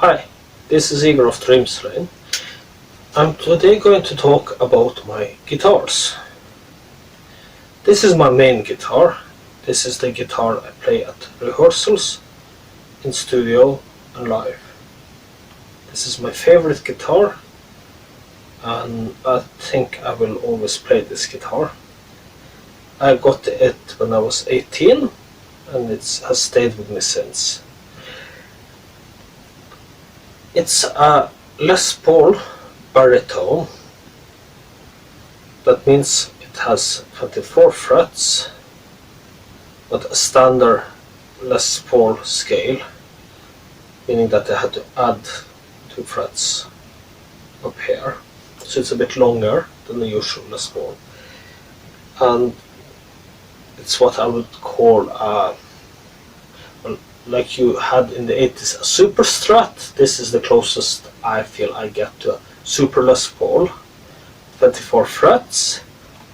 Hi, this is Igor of Dreamslain. I'm today going to talk about my guitars. This is my main guitar. This is the guitar I play at rehearsals, in studio and live. This is my favorite guitar and I think I will always play this guitar. I got it when I was 18 and it has stayed with me since. It's a Les Paul baritone. That means it has 24 frets, but a standard Les Paul scale, meaning that I had to add 2 frets up here. So it's a bit longer than the usual Les Paul. And it's what I would call a, like you had in the 80s, a super strat. This is the closest I feel I get to a super Les Paul. 24 frets,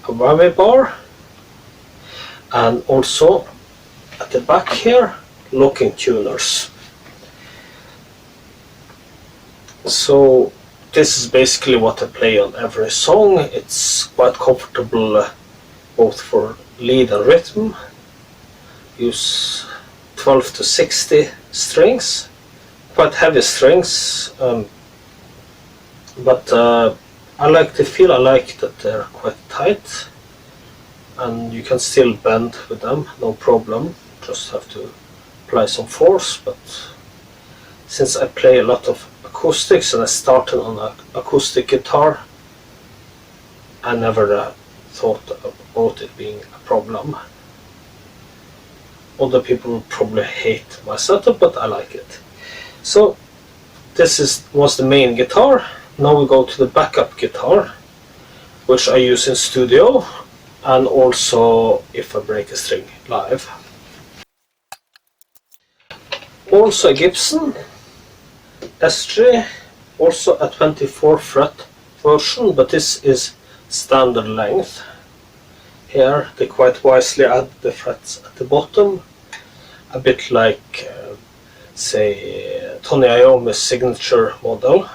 a whammy bar, and also at the back here, locking tuners. So this is basically what I play on every song. It's quite comfortable both for lead and rhythm. Use 12 to 60 strings, quite heavy strings, but I like the feel. I like that they're quite tight and you can still bend with them, no problem, just have to apply some force. But since I play a lot of acoustics and I started on an acoustic guitar, I never thought about it being a problem. Other people will probably hate my setup, but I like it. So this was the main guitar. Now we go to the backup guitar, which I use in studio and also if I break a string live. Also a Gibson S3, also a 24 fret version, but this is standard length. Here they quite wisely add the frets at the bottom, a bit like say Tony Iommi's signature model,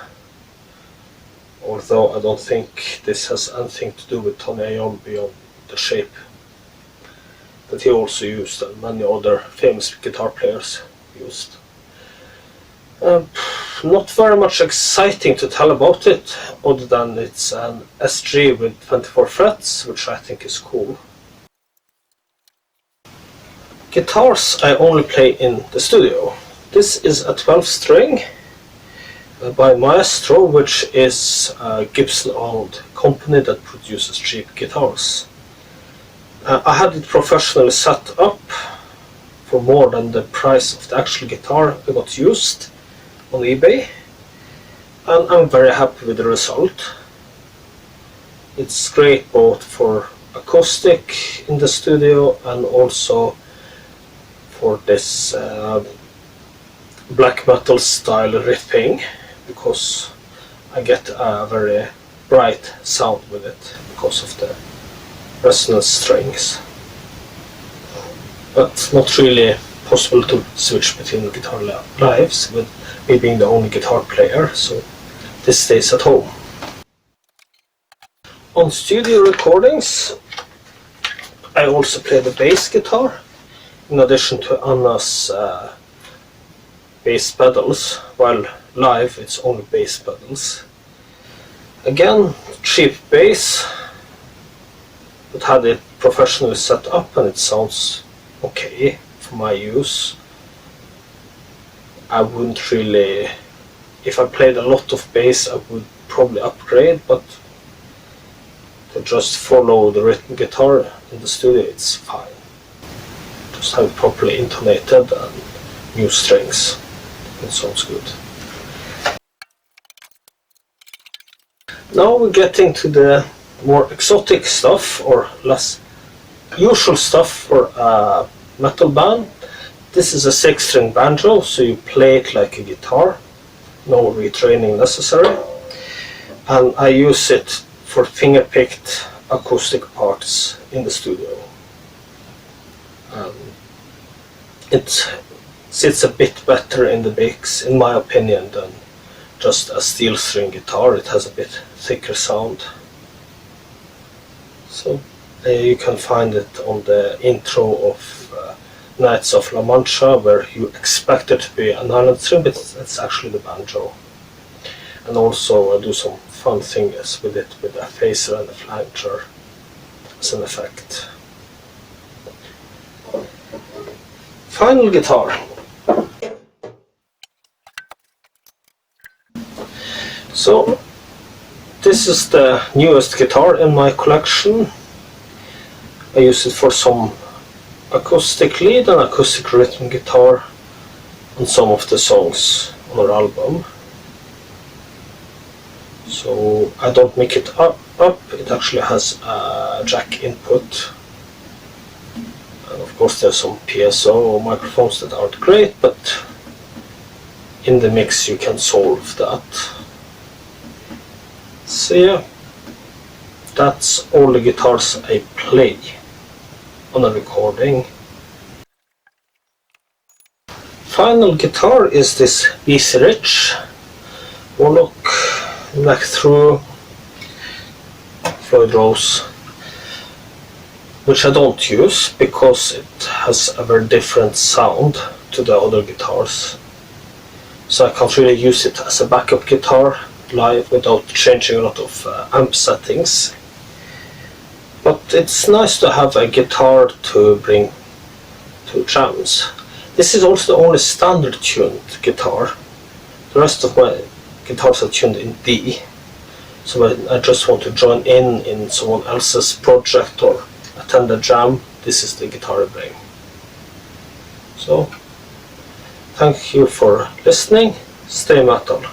although I don't think this has anything to do with Tony Iommi beyond the shape that he also used and many other famous guitar players used. Not very much exciting to tell about it, other than it's an S3 with 24 frets, which I think is cool. Guitars I only play in the studio. This is a 12 string by Maestro, which is a Gibson owned company that produces cheap guitars. I had it professionally set up for more than the price of the actual guitar I got used on eBay, and I'm very happy with the result. It's great both for acoustic in the studio and also for this black metal style riffing, because I get a very bright sound with it because of the resonance strings, but not really possible to switch between guitar lives with me being the only guitar player, so this stays at home. On studio recordings I also play the bass guitar in addition to Anna's bass pedals, while live it's only bass pedals. Again, cheap bass, but had it professionally set up and it sounds okay for my use. I wouldn't really, if I played a lot of bass I would probably upgrade, but to just follow the rhythm guitar in the studio it's fine. Just have it properly intonated and new strings. It sounds good. Now we're getting to the more exotic stuff, or less usual stuff for a metal band. This is a 6-string banjo, so you play it like a guitar, no retraining necessary, and I use it for finger-picked acoustic parts in the studio. It sits a bit better in the mix, in my opinion, than just a steel string guitar. It has a bit thicker sound. So you can find it on the intro of Knights of La Mancha, where you expect it to be an island string, but it's actually the banjo. And also I do some fun things with it, with a phaser and a flanger as an effect. Final guitar. So this is the newest guitar in my collection. I use it for some acoustic lead and acoustic rhythm guitar on some of the songs on our album. So I don't make it up. It actually has a jack input. And of course there's some PSO microphones that aren't great, but in the mix you can solve that. So yeah, that's all the guitars I play on a recording. Final guitar is this Easy Rich Warlock Black Through Floyd Rose, which I don't use because it has a very different sound to the other guitars. So I can't really use it as a backup guitar live without changing a lot of amp settings. But it's nice to have a guitar to bring to jams. This is also the only standard tuned guitar. The rest of my guitars are tuned in D. So when I just want to join in someone else's project or attend a jam, this is the guitar I bring. So thank you for listening. Stay metal.